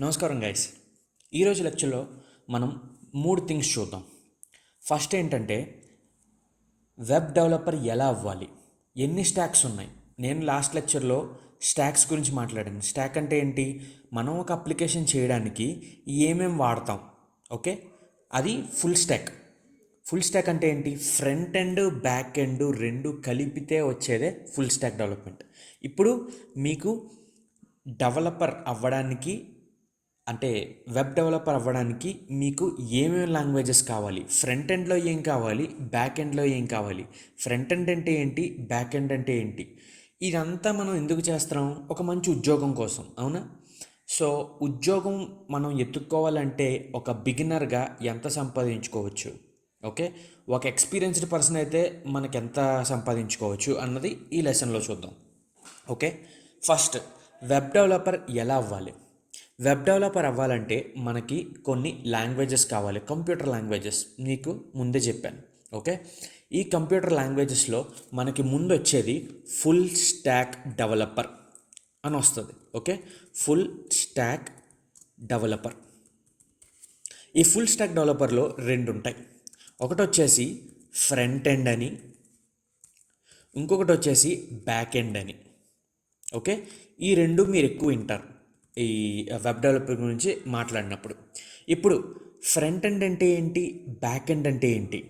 నమస్కారం గైస్. ఈరోజు లెక్చర్లో మనం 3 థింగ్స్ చూద్దాం. ఫస్ట్ ఏంటంటే వెబ్ డెవలపర్ ఎలా అవ్వాలి, ఎన్ని స్టాక్స్ ఉన్నాయి. నేను లాస్ట్ లెక్చర్లో స్టాక్స్ గురించి మాట్లాడాను. స్టాక్ అంటే ఏంటి, మనం ఒక అప్లికేషన్ చేయడానికి ఏమేం వాడతాం. ఓకే, అది ఫుల్ స్టాక్. ఫుల్ స్టాక్ అంటే ఏంటి, ఫ్రంట్ ఎండ్ బ్యాక్ ఎండ్ రెండు కలిపితే వచ్చేదే ఫుల్ స్టాక్ డెవలప్మెంట్. ఇప్పుడు మీకు డెవలపర్ అవ్వడానికి అంటే వెబ్ డెవలపర్ అవ్వడానికి మీకు ఏమేమి లాంగ్వేజెస్ కావాలి, ఫ్రంట్ ఎండ్లో ఏం కావాలి, బ్యాక్ ఎండ్లో ఏం కావాలి, ఫ్రంట్ ఎండ్ అంటే ఏంటి, బ్యాక్ ఎండ్ అంటే ఏంటి, ఇదంతా మనం ఎందుకు చేస్తున్నాం, ఒక మంచి ఉద్యోగం కోసం, అవునా? సో ఉద్యోగం మనం ఎత్తుక్కోవాలంటే ఒక బిగినర్గా ఎంత సంపాదించుకోవచ్చు, ఓకే, ఒక ఎక్స్పీరియన్స్డ్ పర్సన్ అయితే మనకి ఎంత సంపాదించుకోవచ్చు అన్నది ఈ లెసన్లో చూద్దాం. ఓకే, ఫస్ట్ వెబ్ డెవలపర్ ఎలా అవ్వాలి. వెబ్ డెవలపర్ అవ్వాలంటే మనకి కొన్ని లాంగ్వేజెస్ కావాలి, కంప్యూటర్ లాంగ్వేజెస్. మీకు ముందే చెప్పాను. ఓకే, ఈ కంప్యూటర్ లాంగ్వేజెస్లో మనకి ముందు వచ్చేది ఫుల్ స్టాక్ డెవలపర్ అని వస్తుంది. Okay, full stack developer. ఈ ఫుల్ స్టాక్ డెవలపర్లో రెండు ఉంటాయి. ఒకటి వచ్చేసి ఫ్రంట్ ఎండ్ అని, ఇంకొకటి వచ్చేసి బ్యాక్ ఎండ్ అని. ఓకే, ఈ రెండు మీరు ఎక్కువ వింటారు ఈ వెబ్ డెవలపర్ గురించి మాట్లాడినప్పుడు. ఇప్పుడు ఫ్రంట్ ఎండ్ అంటే ఏంటి, బ్యాక్ ఎండ్ అంటే ఏంటి,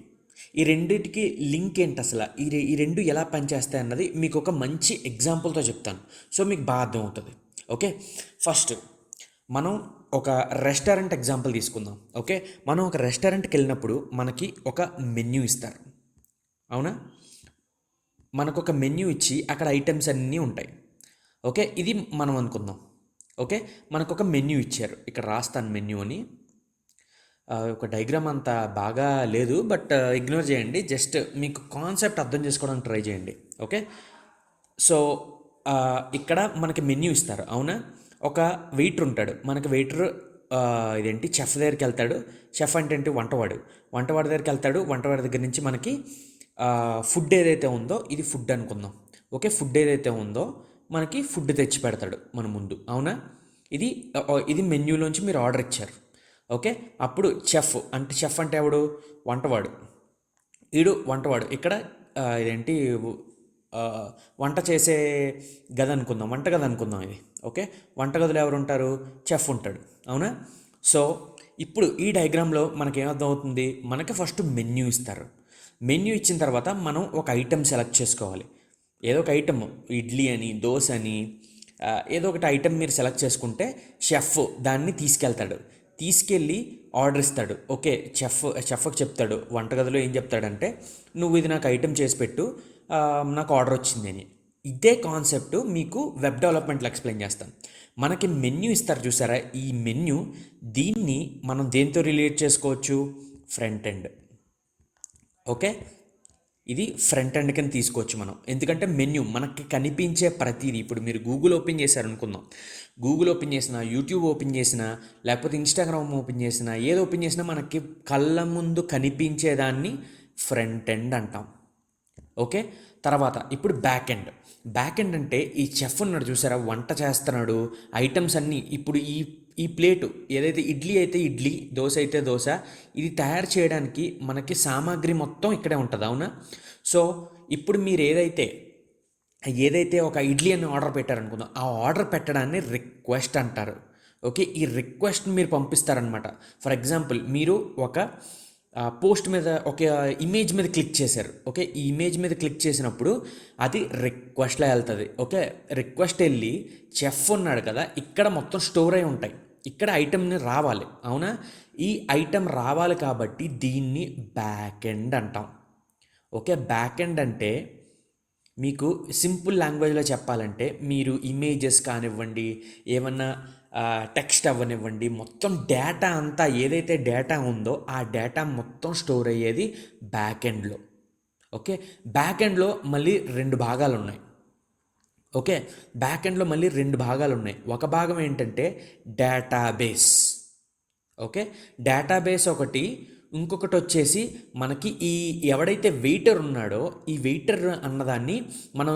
ఈ రెండింటికి లింక్ ఏంటి, అసలు ఈ రెండు ఎలా పనిచేస్తాయి అన్నది మీకు ఒక మంచి ఎగ్జాంపుల్తో చెప్తాను. సో మీకు బాగా అర్థమవుతుంది. ఓకే, ఫస్ట్ మనం ఒక రెస్టారెంట్ ఎగ్జాంపుల్ తీసుకుందాం. ఓకే, మనం ఒక రెస్టారెంట్కి వెళ్ళినప్పుడు మనకి ఒక మెన్యూ ఇస్తారు, అవునా? మనకు ఒక మెన్యూ ఇచ్చి అక్కడ ఐటమ్స్ అన్నీ ఉంటాయి. ఓకే, ఇది మనం అనుకుందాం. ఓకే, మనకు ఒక మెన్యూ ఇచ్చారు, ఇక్కడ రాస్తాను మెన్యూ అని. ఒక డయాగ్రామ్ అంత బాగా లేదు, బట్ ఇగ్నోర్ చేయండి, జస్ట్ మీకు కాన్సెప్ట్ అర్థం చేసుకోవడానికి ట్రై చేయండి. ఓకే, సో ఇక్కడ మనకి మెన్యూ ఇస్తారు, అవునా? ఒక వెయిటర్ ఉంటాడు, మనకి వెయిటర్ ఇదేంటి చెఫ్ దగ్గరికి వెళ్తాడు. చెఫ్ అంటే ఏంటి, వంటవాడి దగ్గరికి వెళ్తాడు. వంటవాడి దగ్గర నుంచి మనకి ఫుడ్ ఏదైతే ఉందో, ఇది ఫుడ్ అనుకుందాం. ఓకే, ఫుడ్ ఏదైతే ఉందో మనకి ఫుడ్ తెచ్చి పెడతాడు మన ముందు, అవునా? ఇది ఇది మెన్యూలోంచి మీరు ఆర్డర్ ఇచ్చారు. ఓకే, అప్పుడు చెఫ్ అంటే ఎవడు, వంటవాడు. వంటవాడు ఇక్కడ ఇదేంటి వంట చేసే గది అనుకుందాం, వంటగది అనుకుందాం ఇది. ఓకే, వంటగదిలో ఎవరు ఉంటారు, చెఫ్ ఉంటాడు, అవునా? సో ఇప్పుడు ఈ డయాగ్రామ్లో మనకేమర్థం అవుతుంది, మనకి ఫస్ట్ మెన్యూ ఇస్తారు. మెన్యూ ఇచ్చిన తర్వాత మనం ఒక ఐటెం సెలెక్ట్ చేసుకోవాలి. ఏదో ఒక ఐటమ్, ఇడ్లీ అని, దోశ అని, ఏదో ఒకటి ఐటెం మీరు సెలెక్ట్ చేసుకుంటే షెఫ్ దాన్ని తీసుకెళ్ళి ఆర్డర్ ఇస్తాడు. ఓకే, చెఫ్కి చెప్తాడు, వంటగదిలో ఏం చెప్తాడంటే, నువ్వు ఇది నాకు ఐటెం చేసి పెట్టు, నాకు ఆర్డర్ వచ్చింది అని. ఇదే కాన్సెప్ట్ మీకు వెబ్ డెవలప్మెంట్లో ఎక్స్ప్లెయిన్ చేస్తాను. మనకి మెన్యూ ఇస్తారు చూసారా, ఈ మెన్యూ, దీన్ని మనం దేంతో రిలేట్ చేసుకోవచ్చు, ఫ్రంట్ ఎండ్. ఓకే, ఇది ఫ్రంట్ ఎండ్ కింద తీసుకోవచ్చు మనం, ఎందుకంటే మెన్యూ మనకి కనిపించే ప్రతిదీ. ఇప్పుడు మీరు గూగుల్ ఓపెన్ చేశారనుకుందాం, గూగుల్ ఓపెన్ చేసినా, యూట్యూబ్ ఓపెన్ చేసినా, లేకపోతే ఇన్స్టాగ్రామ్ ఓపెన్ చేసినా, ఏది ఓపెన్ చేసినా మనకి కళ్ళ ముందు కనిపించేదాన్ని ఫ్రంట్ ఎండ్ అంటాం. ఓకే, తర్వాత ఇప్పుడు బ్యాక్ ఎండ్ అంటే ఈ చెఫ్ ఉన్నాడు చూసారా, వంట చేస్తున్నాడు, ఐటమ్స్ అన్నీ. ఇప్పుడు ఈ ఈ ప్లేటు ఏదైతే ఇడ్లీ అయితే ఇడ్లీ, దోశ అయితే దోశ, ఇది తయారు చేయడానికి మనకి సామాగ్రి మొత్తం ఇక్కడే ఉంటుంది, అవునా? సో ఇప్పుడు మీరు ఏదైతే ఒక ఇడ్లీ అని ఆర్డర్ పెట్టారనుకుందాం, ఆ ఆర్డర్ పెట్టడాన్ని రిక్వెస్ట్ అంటారు. ఓకే, ఈ రిక్వెస్ట్ మీరు పంపిస్తారనమాట. ఫర్ ఎగ్జాంపుల్, మీరు ఒక పోస్ట్ మీద ఒక ఇమేజ్ మీద క్లిక్ చేశారు. ఓకే, ఈ ఇమేజ్ మీద క్లిక్ చేసినప్పుడు అది రిక్వెస్ట్లో వెళ్తుంది. ఓకే, రిక్వెస్ట్ వెళ్ళి చెఫ్ ఉన్నాడు కదా, ఇక్కడ మొత్తం స్టోర్ అయి ఉంటాయి, ఇక్కడ ఐటెంని రావాలి, అవునా? ఈ ఐటెం రావాలి కాబట్టి దీన్ని బ్యాక్ ఎండ్ అంటాం. ఓకే, బ్యాక్ ఎండ్ అంటే మీకు సింపుల్ లాంగ్వేజ్లో చెప్పాలంటే, మీరు ఇమేజెస్ కానివ్వండి, ఏమన్నా టెక్స్ట్ అవ్వనివ్వండి, మొత్తం డేటా అంతా ఏదైతే డేటా ఉందో ఆ డేటా మొత్తం స్టోర్ అయ్యేది బ్యాక్ ఎండ్లో. ఓకే, బ్యాక్ ఎండ్లో మళ్ళీ రెండు భాగాలు ఉన్నాయి. ఓకే, బ్యాక్ ఎండ్లో మళ్ళీ రెండు భాగాలు ఉన్నాయి. ఒక భాగం ఏంటంటే డేటాబేస్. ఓకే, డేటాబేస్ ఒకటి, ఇంకొకటి వచ్చేసి మనకి ఈ ఎవడైతే వెయిటర్ ఉన్నాడో, ఈ వెయిటర్ అన్నదాన్ని మనం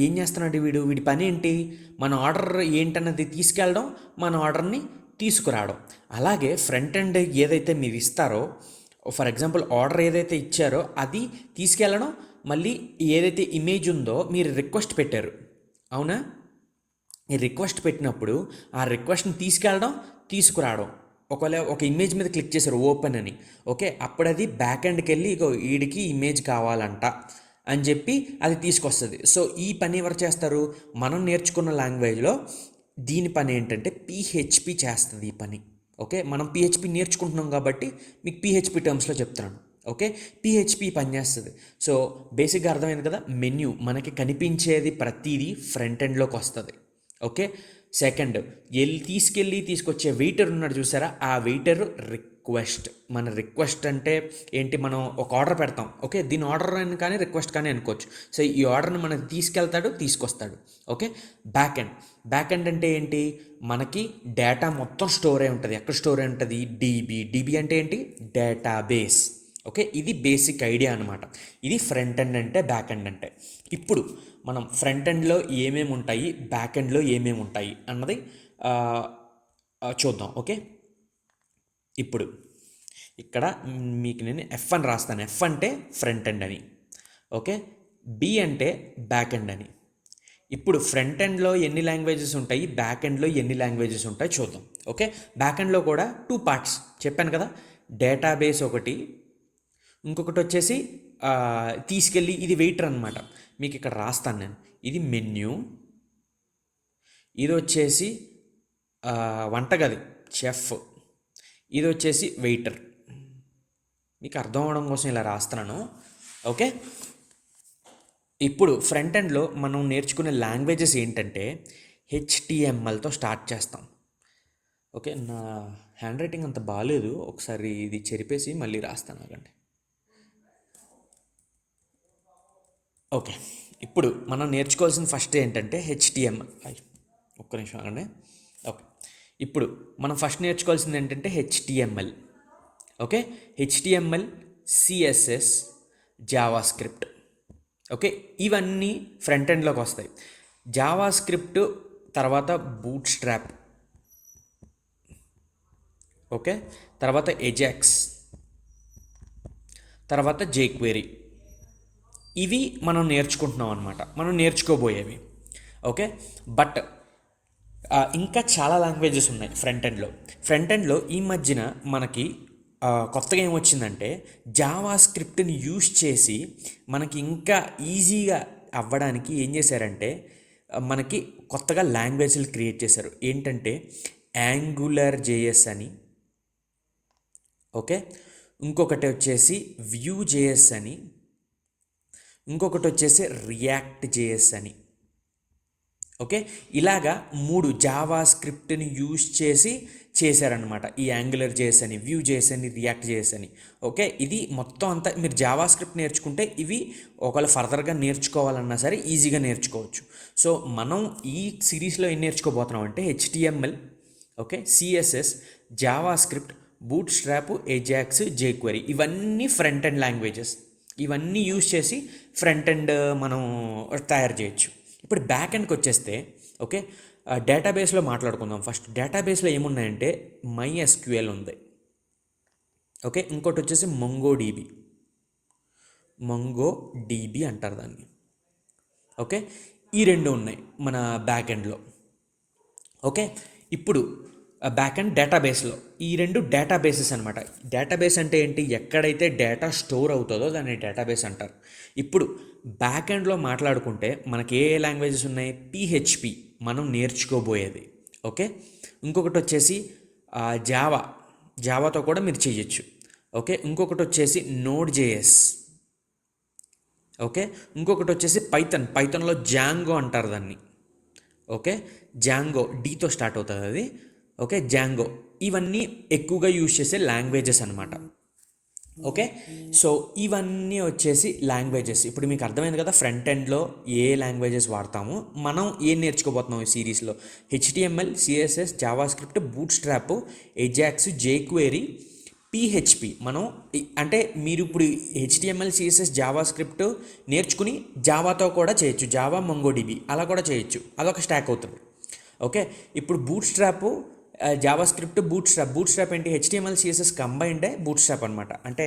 ఏం చేస్తున్నాడు, వీడి పని ఏంటి, మన ఆర్డర్ ఏంటన్నది తీసుకెళ్ళడం, మన ఆర్డర్ని తీసుకురావడం. అలాగే ఫ్రంట్ ఎండ్ ఏదైతే మీరు ఇస్తారో, ఫర్ ఎగ్జాంపుల్ ఆర్డర్ ఏదైతే ఇచ్చారో అది తీసుకెళ్ళడం, మళ్ళీ ఏదైతే ఇమేజ్ ఉందో మీరు రిక్వెస్ట్ పెట్టారు, అవునా? ఈ రిక్వెస్ట్ పెట్టినప్పుడు ఆ రిక్వెస్ట్ని తీసుకెళ్ళడం, తీసుకురావడం. ఒకవేళ ఒక ఇమేజ్ మీద క్లిక్ చేశారు ఓపెన్ అని, ఓకే, అప్పుడు అది బ్యాక్ ఎండ్కి వెళ్ళి ఇగో వీడికి ఇమేజ్ కావాలంట అని చెప్పి అది తీసుకొస్తుంది. సో ఈ పని ఎవరు చేస్తారు? మనం నేర్చుకున్న లాంగ్వేజ్లో దీని పని ఏంటంటే పిహెచ్పి చేస్తుంది ఈ పని. ఓకే, మనం పిహెచ్పి నేర్చుకుంటున్నాం కాబట్టి మీకు పిహెచ్పి టర్మ్స్లో చెప్తున్నాను. ఓకే, పిహెచ్పి పనిచేస్తుంది. సో బేసిక్గా అర్థమైంది కదా. మెన్యూ మనకి కనిపించేది ప్రతిదీ ఫ్రంట్ ఎండ్లోకి వస్తుంది. ఓకే, సెకండ్ తీసుకొచ్చే వెయిటర్ ఉన్నాడు చూసారా, ఆ వెయిటర్ రిక్వెస్ట్. మన రిక్వెస్ట్ అంటే ఏంటి? మనం ఒక ఆర్డర్ పెడతాం, ఓకే, దీని ఆర్డర్ అని కానీ రిక్వెస్ట్ కానీ అనుకోవచ్చు. సో ఈ ఆర్డర్ని మనకి తీసుకెళ్తాడు, తీసుకొస్తాడు. ఓకే, బ్యాక్ ఎండ్ అంటే ఏంటి? మనకి డేటా మొత్తం స్టోర్ అయి ఉంటుంది. ఎక్కడ స్టోర్ అయి ఉంటుంది? డీబీ అంటే ఏంటి? డేటాబేస్. ఓకే, ఇది బేసిక్ ఐడియా అనమాట. ఇది ఫ్రంట్ ఎండ్ అంటే, బ్యాక్ ఎండ్ అంటే. ఇప్పుడు మనం ఫ్రంట్ ఎండ్లో ఏమేమి ఉంటాయి, బ్యాక్ ఎండ్లో ఏమేమి ఉంటాయి అన్నది చూద్దాం. ఓకే, ఇప్పుడు ఇక్కడ మీకు నేను ఎఫ్ అని రాస్తాను. ఎఫ్ అంటే ఫ్రంట్ ఎండ్ అని, ఓకే, బి అంటే బ్యాక్ ఎండ్ అని. ఇప్పుడు ఫ్రంట్ ఎండ్లో ఎన్ని లాంగ్వేజెస్ ఉంటాయి, బ్యాక్ ఎండ్లో ఎన్ని లాంగ్వేజెస్ ఉంటాయి చూద్దాం. ఓకే, బ్యాక్ ఎండ్లో కూడా 2 పార్ట్స్ చెప్పాను కదా. డేటాబేస్ ఒకటి, ఇంకొకటి వచ్చేసి తీసుకెళ్ళి ఇది వెయిటర్ అనమాట. మీకు ఇక్కడ రాస్తాను నేను. ఇది మెన్యూ, ఇది వచ్చేసి వంటగది చెఫ్, ఇది వచ్చేసి వెయిటర్. మీకు అర్థం అవడం కోసం ఇలా రాస్తున్నాను. ఓకే, ఇప్పుడు ఫ్రంట్ ఎండ్లో మనం నేర్చుకునే లాంగ్వేజెస్ ఏంటంటే హెచ్టిఎంఎల్తో స్టార్ట్ చేస్తాం. ఓకే, నా హ్యాండ్ రైటింగ్ అంత బాగాలేదు, ఒకసారి ఇది చెరిపేసి మళ్ళీ రాస్తాను ఆగండి. ఓకే, ఇప్పుడు మనం నేర్చుకోవాల్సిన ఫస్ట్ ఏంటంటే హెచ్టిఎంఎల్. ఒక్క నిమిషం ఆగండి. ఓకే, ఇప్పుడు మనం ఫస్ట్ నేర్చుకోవాల్సింది ఏంటంటే HTML. Okay, HTML, CSS, Java script. Okay, ఇవన్నీ ఫ్రంట్ ఎండ్లోకి వస్తాయి. జావా స్క్రిప్ట్ తర్వాత బూట్ స్ట్రాప్, ఓకే, తర్వాత ఎజాక్స్, తర్వాత జేక్వెరీ. ఇవి మనం నేర్చుకుంటున్నాం అనమాట, మనం నేర్చుకోబోయేవి. ఓకే, బట్ ఇంకా చాలా లాంగ్వేజెస్ ఉన్నాయి ఫ్రంట్ ఎండ్లో. ఈ మధ్యన మనకి కొత్తగా ఏమొచ్చిందంటే జావా స్క్రిప్ట్ని యూజ్ చేసి మనకి ఇంకా ఈజీగా అవ్వడానికి ఏం చేశారంటే మనకి కొత్తగా లాంగ్వేజ్లు క్రియేట్ చేశారు. ఏంటంటే యాంగులర్ జేఎస్ అని, ఓకే, ఇంకొకటి వచ్చేసి వ్యూ జేఎస్ అని, ఇంకొకటి వచ్చేసి రియాక్ట్ జేఎస్ అని. ఓకే, ఇలాగా 3 జావా స్క్రిప్ట్ని యూజ్ చేసి చేశారనమాట. ఈ యాంగులర్ జేఎస్ అని, వ్యూ జేఎస్ అని, రియాక్ట్ జేఎస్ అని. ఓకే, ఇది మొత్తం అంతా మీరు జావా స్క్రిప్ట్ నేర్చుకుంటే ఇవి ఒకవేళ ఫర్దర్గా నేర్చుకోవాలన్నా సరే ఈజీగా నేర్చుకోవచ్చు. సో మనం ఈ సిరీస్లో ఏం నేర్చుకోబోతున్నాం అంటే HTML, okay, CSS, JavaScript, Bootstrap, AJAX, jQuery. ఇవన్నీ ఫ్రంట్ ఎండ్ లాంగ్వేజెస్. ఇవన్నీ యూజ్ చేసి ఫ్రంట్ ఎండ్ మనం తయారు చేయొచ్చు. ఇప్పుడు బ్యాక్ ఎండ్కి వచ్చేస్తే, ఓకే, డేటాబేస్లో మాట్లాడుకుందాం. ఫస్ట్ డేటాబేస్లో ఏమున్నాయంటే MySQL ఉంది, ఓకే, ఇంకోటి వచ్చేసి మొంగో డీబీ అంటారు దాన్ని. ఓకే, ఈ 2 ఉన్నాయి మన బ్యాక్ ఎండ్లో. ఓకే, ఇప్పుడు బ్యాక్ అండ్ డేటాబేస్లో ఈ 2 డేటాబేసెస్ అనమాట. డేటాబేస్ అంటే ఏంటి? ఎక్కడైతే డేటా స్టోర్ అవుతుందో దాన్ని డేటాబేస్ అంటారు. ఇప్పుడు బ్యాక్ ఎండ్లో మాట్లాడుకుంటే మనకి ఏ లాంగ్వేజెస్ ఉన్నాయి? పిహెచ్పి మనం నేర్చుకోబోయేది. ఓకే, ఇంకొకటి వచ్చేసి జావాతో కూడా మీరు చేయొచ్చు. ఓకే, ఇంకొకటి వచ్చేసి నోడ్ జేఎస్. ఓకే, ఇంకొకటి వచ్చేసి పైథాన్లో జాంగో అంటారు దాన్ని. ఓకే, జాంగో డీతో స్టార్ట్ అవుతుంది అది. Okay, Django. ఇవన్నీ ఎక్కువగా యూజ్ చేసే లాంగ్వేజెస్ అనమాట. ఓకే, సో ఇవన్నీ వచ్చేసి లాంగ్వేజెస్. ఇప్పుడు మీకు అర్థమైంది కదా ఫ్రంట్ ఎండ్లో ఏ లాంగ్వేజెస్ వాడతాము. మనం ఏం నేర్చుకోబోతున్నాం ఈ సిరీస్లో? HTML, CSS, JavaScript, Bootstrap, AJAX, jQuery, PHP. మనం అంటే మీరు ఇప్పుడు హెచ్టిఎంఎల్, సిఎస్ఎస్, జావా స్క్రిప్ట్ నేర్చుకుని జావాతో కూడా చేయొచ్చు. జావా, మొంగోడిబి అలా కూడా చేయొచ్చు. అదొక స్టాక్ అవుతుంది. ఓకే, ఇప్పుడు Bootstrap, JavaScript Bootstrap ఏంటి, హెచ్టిఎంఎల్ సిఎస్ఎస్ కంబైన్డే బూట్ స్ట్రాప్ అనమాట. అంటే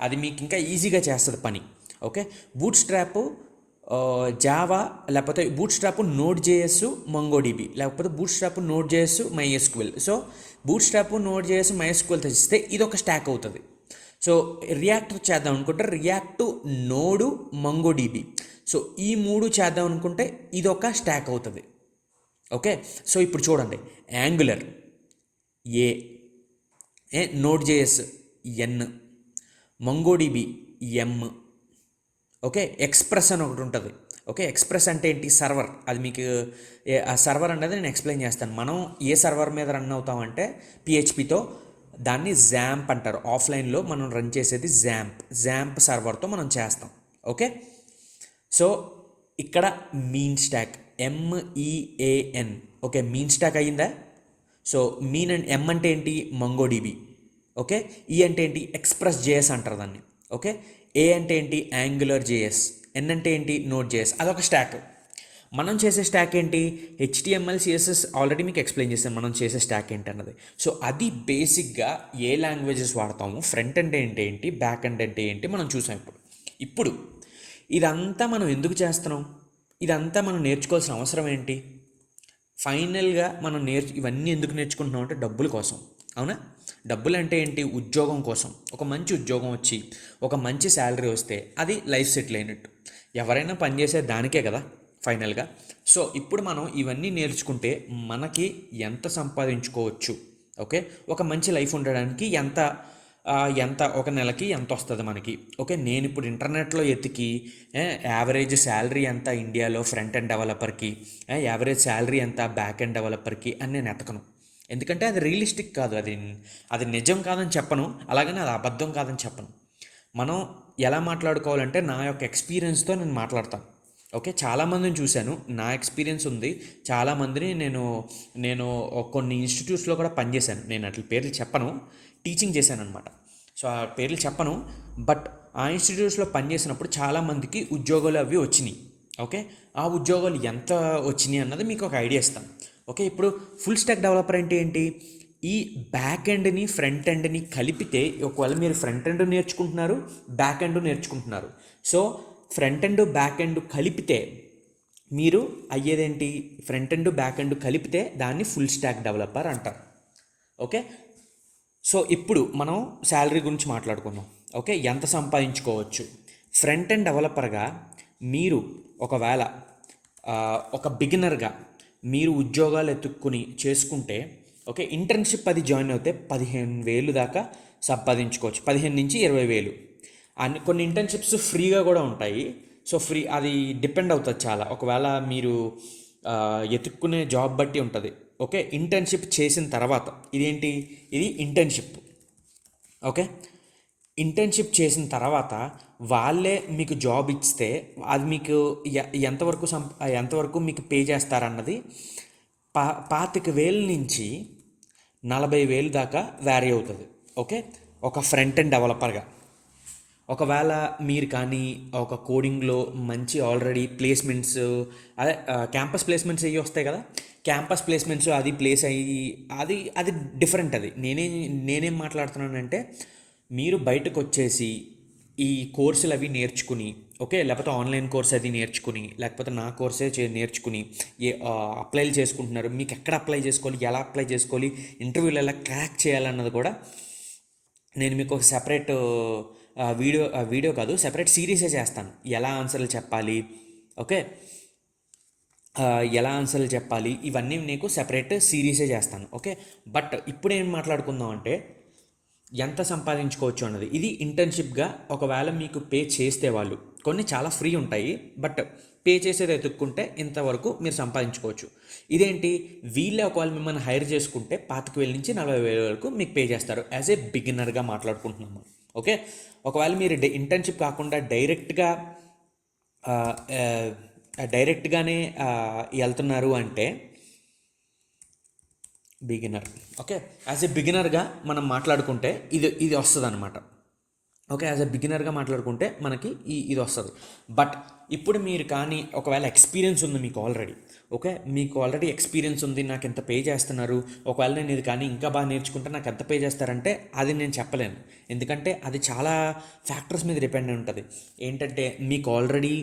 అది మీకు ఇంకా ఈజీగా చేస్తుంది పని. ఓకే, బూట్ స్ట్రాప్ జావా, లేకపోతే Bootstrap Node JS MongoDB, లేకపోతే Bootstrap Node JS MySQL. So Bootstrap Node JS MySQL తెచ్చిస్తే ఇది ఒక స్టాక్ అవుతుంది. సో రియాక్ట్ చేద్దాం అనుకుంటే రియాక్ట్ నోడు మంగోడిబి, సో ఈ 3 చేద్దాం అనుకుంటే ఇది ఒక స్టాక్ అవుతుంది. ఓకే, సో ఇప్పుడు చూడండి, యాంగులర్ ఏ, నోడ్ జేఎస్ ఎన్, మంగోడిబి ఎం, ఓకే, ఎక్స్ప్రెస్ అని ఒకటి ఉంటుంది. ఓకే, ఎక్స్ప్రెస్ అంటే ఏంటి, సర్వర్. అది మీకు ఆ సర్వర్ అనేది నేను ఎక్స్ప్లెయిన్ చేస్తాను. మనం ఏ సర్వర్ మీద రన్ అవుతామంటే పిహెచ్పితో, దాన్ని జాంప్ అంటారు. ఆఫ్లైన్లో మనం రన్ చేసేది జాంప్ సర్వర్తో మనం చేస్తాం. ఓకే, సో ఇక్కడ mean stock MEAN. Okay, mean stock అయ్యిందా? సో మీన్ అండ్ ఎం అంటే ఏంటి, మంగోడిబి. ఓకే, ఈ అంటే ఏంటి, ఎక్స్ప్రెస్ జేఎస్ అంటారు దాన్ని. ఓకే, ఏ అంటే ఏంటి, యాంగులర్ జేఎస్, ఎన్ అంటే ఏంటి, నోడ్ జేఎస్. అదొక స్టాక్. మనం చేసే స్టాక్ ఏంటి, హెచ్టిఎంఎల్ సిఎస్ఎస్. ఆల్రెడీ మీకు ఎక్స్ప్లెయిన్ చేస్తాను మనం చేసే స్టాక్ ఏంటి అన్నది. సో అది బేసిక్గా ఏ లాంగ్వేజెస్ వాడతాము, ఫ్రంట్ ఎండ్ అంటే ఏంటి, బ్యాక్ ఎండ్ అంటే ఏంటి మనం చూసాం. ఇప్పుడు ఇదంతా మనం ఎందుకు చేస్తున్నాం, ఇదంతా మనం నేర్చుకోవాల్సిన అవసరం ఏంటి, ఫైనల్గా మనం ఇవన్నీ ఎందుకు నేర్చుకుంటున్నాం అంటే డబ్బుల కోసం. అవునా? డబ్బులు అంటే ఏంటి, ఉద్యోగం కోసం. ఒక మంచి ఉద్యోగం వచ్చి ఒక మంచి శాలరీ వస్తే అది లైఫ్ సెటిల్ అయినట్టు. ఎవరైనా పనిచేసే దానికే కదా ఫైనల్గా. సో ఇప్పుడు మనం ఇవన్నీ నేర్చుకుంటే మనకి ఎంత సంపాదించుకోవచ్చు, ఓకే, ఒక మంచి లైఫ్ ఉండడానికి ఎంత ఒక నెలకి ఎంత వస్తుంది మనకి. ఓకే, నేను ఇప్పుడు ఇంటర్నెట్లో ఎతికి యావరేజ్ శాలరీ ఎంత ఇండియాలో ఫ్రంట్ ఎండ్ డెవలపర్కి, యావరేజ్ శాలరీ ఎంత బ్యాక్ ఎండ్ డెవలపర్కి అని నేను ఎతకను. ఎందుకంటే అది రియలిస్టిక్ కాదు, అది నిజం కాదని చెప్పను, అలాగని అది అబద్ధం కాదని చెప్పను. మనం ఎలా మాట్లాడుకోవాలంటే నా యొక్క ఎక్స్పీరియన్స్తో నేను మాట్లాడతాను. ఓకే, చాలామందిని చూశాను, నా ఎక్స్పీరియన్స్ ఉంది. చాలామందిని నేను కొన్ని ఇన్స్టిట్యూట్స్లో కూడా పనిచేశాను. నేను అట్ల పేర్లు చెప్పను, టీచింగ్ చేశాను అనమాట. సో ఆ పేర్లు చెప్పను, బట్ ఆ ఇన్స్టిట్యూట్స్లో పనిచేసినప్పుడు చాలామందికి ఉద్యోగాలు అవి వచ్చినాయి. ఓకే, ఆ ఉద్యోగాలు ఎంత వచ్చినాయి అన్నది మీకు ఒక ఐడియా ఇస్తాను. ఓకే, ఇప్పుడు ఫుల్ స్టాక్ డెవలపర్ అంటే ఏంటి, ఈ బ్యాక్ ఎండ్ని ఫ్రంట్ ఎండ్ని కలిపితే, ఒకవేళ మీరు ఫ్రంట్ ఎండ్ నేర్చుకుంటున్నారు, బ్యాక్ ఎండ్ నేర్చుకుంటున్నారు, so front end back end కలిపితే మీరు అయ్యేదేంటి, ఫ్రంట్ ఎండ్ బ్యాక్ ఎండ్ కలిపితే దాన్ని ఫుల్ స్టాక్ డెవలపర్ అంటారు. ఓకే, సో ఇప్పుడు మనం శాలరీ గురించి మాట్లాడుకుందాం. ఓకే, ఎంత సంపాదించుకోవచ్చు. ఫ్రంట్ ఎండ్ డెవలపర్గా మీరు ఒకవేళ ఒక బిగినర్గా మీరు ఉద్యోగాలు ఎత్తుక్కుని చేసుకుంటే, ఓకే, ఇంటర్న్షిప్ అది జాయిన్ అవుతే 15,000 దాకా సంపాదించుకోవచ్చు, 15 నుంచి 20,000. కొన్ని ఇంటర్న్షిప్స్ ఫ్రీగా కూడా ఉంటాయి. సో అది డిపెండ్ అవుతుంది చాలా, ఒకవేళ మీరు ఎత్తుక్కునే జాబ్ బట్టి ఉంటుంది. ఓకే, ఇంటర్న్షిప్ చేసిన తర్వాత ఇది ఇంటర్న్షిప్. ఓకే, ఇంటర్న్షిప్ చేసిన తర్వాత వాళ్ళే మీకు జాబ్ ఇస్తే అది మీకు ఎంతవరకు మీకు పే చేస్తారన్నది 25,000 నుంచి 40,000 దాకా వ్యారీ అవుతుంది. ఓకే, ఒక ఫ్రంట్ ఎండ్ డెవలపర్గా. ఒకవేళ మీరు కానీ ఒక కోడింగ్లో మంచి ఆల్రెడీ ప్లేస్మెంట్స్, అదే క్యాంపస్ ప్లేస్మెంట్స్ అయ్యి వస్తాయి కదా, క్యాంపస్ ప్లేస్మెంట్స్ అది ప్లేస్ అయ్యి అది డిఫరెంట్. అది నేనేం మాట్లాడుతున్నానంటే, మీరు బయటకు వచ్చేసి ఈ కోర్సులు అవి నేర్చుకుని, ఓకే, లేకపోతే ఆన్లైన్ కోర్స్ అది నేర్చుకుని, లేకపోతే నా కోర్సే నేర్చుకుని అప్లైలు చేసుకుంటున్నారు. మీకు ఎక్కడ అప్లై చేసుకోవాలి, ఎలా అప్లై చేసుకోవాలి, ఇంటర్వ్యూలు ఎలా క్రాక్ చేయాలన్నది కూడా నేను మీకు ఒక సెపరేట్ వీడియో కాదు, సెపరేట్ సిరీసే చేస్తాను. ఎలా ఆన్సర్లు చెప్పాలి, ఓకే, ఎలా ఆన్సర్లు చెప్పాలి, ఇవన్నీ నీకు సెపరేట్ సిరీసే చేస్తాను. ఓకే, బట్ ఇప్పుడు ఏం మాట్లాడుకుందాం అంటే ఎంత సంపాదించుకోవచ్చు అన్నది. ఇది ఇంటర్న్షిప్గా ఒకవేళ మీకు పే చేస్తే వాళ్ళు కొన్ని చాలా ఫ్రీ ఉంటాయి, బట్ పే చేసేది ఎత్తుక్కుంటే ఇంతవరకు మీరు సంపాదించుకోవచ్చు. ఇదేంటి, వీళ్ళే ఒకవేళ మిమ్మల్ని హైర్ చేసుకుంటే 25,000 నుంచి 40,000 వరకు మీకు పే చేస్తారు. As a బిగినర్గా మాట్లాడుకుంటున్నాము. ఓకే, ఒకవేళ మీరు ఇంటర్న్షిప్ కాకుండా డైరెక్ట్గానే వెళ్తున్నారు అంటే బిగినర్. ఓకే, యాజ్ ఏ బిగినర్గా మనం మాట్లాడుకుంటే ఇది వస్తుంది అనమాట. ఓకే, యాజ్ అ బిగినర్గా మాట్లాడుకుంటే మనకి ఇది వస్తుంది. బట్ ఇప్పుడు మీరు కానీ ఒకవేళ ఎక్స్పీరియన్స్ ఉంది మీకు ఆల్రెడీ, ఓకే, మీకు ఆల్రెడీ ఎక్స్పీరియన్స్ ఉంది, నాకు ఎంత పే చేస్తున్నారు, ఒకవేళ నేను ఇది కానీ ఇంకా బాగా నేర్చుకుంటే నాకు ఎంత పే చేస్తారంటే అది నేను చెప్పలేను. ఎందుకంటే అది చాలా ఫ్యాక్టర్స్ మీద డిపెండ్ అయి ఉంటుంది. ఏంటంటే మీకు ఆల్రెడీ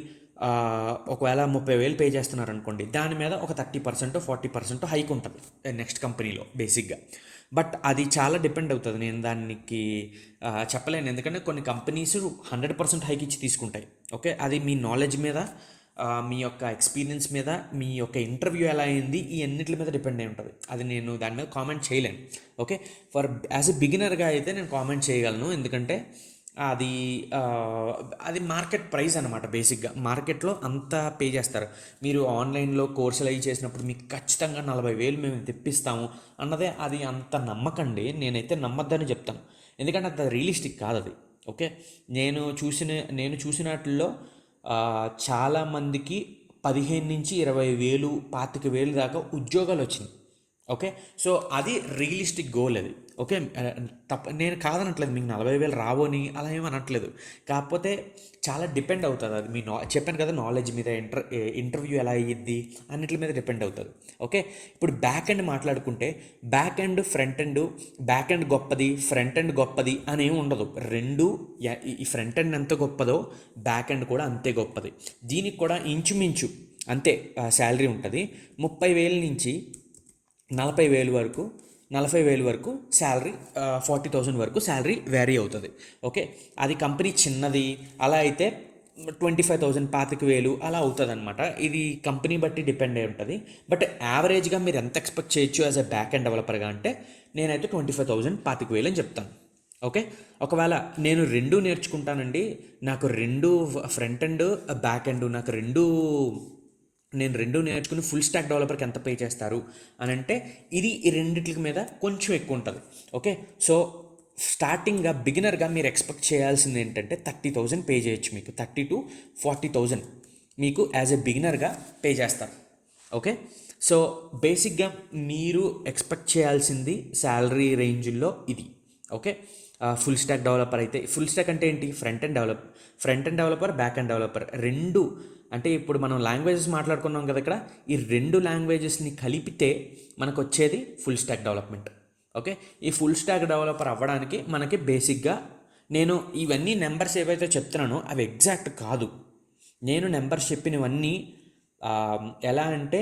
ఒకవేళ 30,000 పే చేస్తున్నారు అనుకోండి, దాని మీద ఒక 30% 40% హైక్ ఉంటుంది నెక్స్ట్ కంపెనీలో బేసిక్గా. బట్ అది చాలా డిపెండ్ అవుతుంది, నేను దానికి చెప్పలేను. ఎందుకంటే కొన్ని కంపెనీస్ 100% హైక్ ఇచ్చి తీసుకుంటాయి. ఓకే, అది మీ నాలెడ్జ్ మీద, మీ యొక్క ఎక్స్పీరియన్స్ మీద, మీ యొక్క ఇంటర్వ్యూ ఎలా అయింది, ఈ అన్నిటి మీద డిపెండ్ అయి ఉంటుంది. అది నేను దాని మీద కామెంట్ చేయలేను. ఓకే, యాజ్ ఎ బిగినర్గా అయితే నేను కామెంట్ చేయగలను. ఎందుకంటే అది అది మార్కెట్ ప్రైస్ అనమాట. బేసిక్గా మార్కెట్లో అంతా పే చేస్తారు. మీరు ఆన్లైన్లో కోర్సులు అవి చేసినప్పుడు మీకు ఖచ్చితంగా 40,000 మేము తెప్పిస్తాము అన్నదే, అది అంత నమ్మకండి. నేనైతే నమ్మద్దని చెప్తాను. ఎందుకంటే అంత రియలిస్టిక్ కాదు అది. ఓకే, నేను చూసిన వాటిల్లో చాలామందికి 15,000 నుంచి 20,000 25,000 దాకా ఉద్యోగాలు వచ్చినాయి. ఓకే, సో అది రియలిస్టిక్ గోల్ అది. ఓకే, నేను కాదనట్లేదు, మీకు 40,000 రావని అలా ఏమనట్లేదు. కాకపోతే చాలా డిపెండ్ అవుతుంది అది. చెప్పాను కదా, నాలెడ్జ్ మీద, ఇంటర్వ్యూ ఎలా అయ్యిద్ది అన్నిటి మీద డిపెండ్ అవుతుంది. ఓకే, ఇప్పుడు బ్యాక్ ఎండ్ మాట్లాడుకుంటే back end front end, back end గొప్పది ఫ్రంట్ ఎండ్ గొప్పది అనేమి ఉండదు. రెండు, ఈ ఫ్రంట్ ఎండ్ ఎంత గొప్పదో బ్యాక్ ఎండ్ కూడా అంతే గొప్పది. దీనికి కూడా ఇంచుమించు అంతే శాలరీ ఉంటుంది. 30,000 నుంచి 40,000 వరకు, 40,000 వరకు శాలరీ, 40,000 వరకు శాలరీ వ్యారీ అవుతుంది. ఓకే, అది కంపెనీ చిన్నది అలా అయితే 25,000 25,000 అలా అవుతుంది అనమాట. ఇది కంపెనీ బట్టి డిపెండ్ అయి ఉంటుంది. బట్ యావరేజ్గా మీరు ఎంత ఎక్స్పెక్ట్ చేయొచ్చు యాజ్ ఎ బ్యాక్ ఎండ్ డెవలపర్గా అంటే నేనైతే 25,000 25,000 అని చెప్తాను. ఓకే, ఒకవేళ నేను రెండు నేర్చుకుంటానండి, నాకు రెండు ఫ్రంట్ ఎండ్ బ్యాక్ ఎండ్, నేను రెండు నేర్చుకుని ఫుల్ స్టాక్ డెవలపర్కి ఎంత పే చేస్తారు అని అంటే ఇది ఈ రెండింటి మీద కొంచెం ఎక్కువ ఉంటుంది. ఓకే, సో స్టార్టింగ్గా బిగినర్గా మీరు ఎక్స్పెక్ట్ చేయాల్సింది ఏంటంటే 30,000 పే చేయొచ్చు. మీకు 30,000 to 40,000 మీకు యాజ్ ఎ బిగినర్గా పే చేస్తారు. ఓకే, సో బేసిక్గా మీరు ఎక్స్పెక్ట్ చేయాల్సింది శాలరీ రేంజ్లో ఇది. ఓకే, ఫుల్ స్టాక్ డెవలపర్ అయితే, ఫుల్ స్టాక్ అంటే ఏంటి, front end developer back end developer రెండు. అంటే ఇప్పుడు మనం లాంగ్వేజెస్ మాట్లాడుకున్నాం కదా, ఇక్కడ ఈ రెండు లాంగ్వేజెస్ని కలిపితే మనకు వచ్చేది ఫుల్ స్టాక్ డెవలప్మెంట్. ఓకే, ఈ ఫుల్ స్టాక్ డెవలపర్ అవ్వడానికి మనకి బేసిక్గా నేను ఇవన్నీ నెంబర్స్ ఏవైతే చెప్తున్నానో అవి ఎగ్జాక్ట్ కాదు. నేను నెంబర్స్ చెప్పినవన్నీ ఎలా అంటే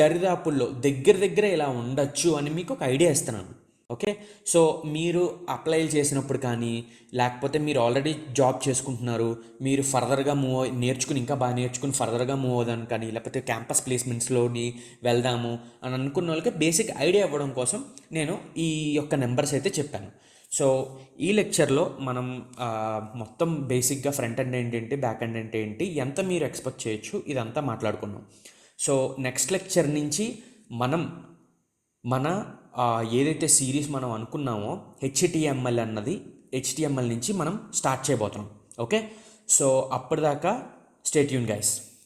దరిదాపుల్లో దగ్గర ఇలా ఉండొచ్చు అని మీకు ఒక ఐడియా ఇస్తున్నాను. ఓకే, సో మీరు అప్లై చేసినప్పుడు కానీ, లేకపోతే మీరు ఆల్రెడీ జాబ్ చేసుకుంటున్నారు, మీరు ఫర్దర్గా నేర్చుకుని ఇంకా బాగా నేర్చుకుని ఫర్దర్గా మూవ్ అవుదాను కానీ, లేకపోతే క్యాంపస్ ప్లేస్మెంట్స్లోని వెళ్దాము అని అనుకున్న వాళ్ళకి బేసిక్ ఐడియా ఇవ్వడం కోసం నేను ఈ యొక్క నెంబర్స్ అయితే చెప్పాను. సో ఈ లెక్చర్లో మనం మొత్తం బేసిక్గా ఫ్రంట్ ఎండ్ ఏంటి, బ్యాక్ ఎండ్ ఏంటి, ఎంత మీరు ఎక్స్పెక్ట్ చేయొచ్చు ఇదంతా మాట్లాడుకున్నాం. సో నెక్స్ట్ లెక్చర్ నుంచి మన ఏదైతే సిరీస్ మనం అనుకున్నామో హెచ్టిఎంఎల్ నుంచి మనం స్టార్ట్ చేయబోతున్నాం. ఓకే, సో అప్పటిదాకా స్టే ట్యూన్ గైస్.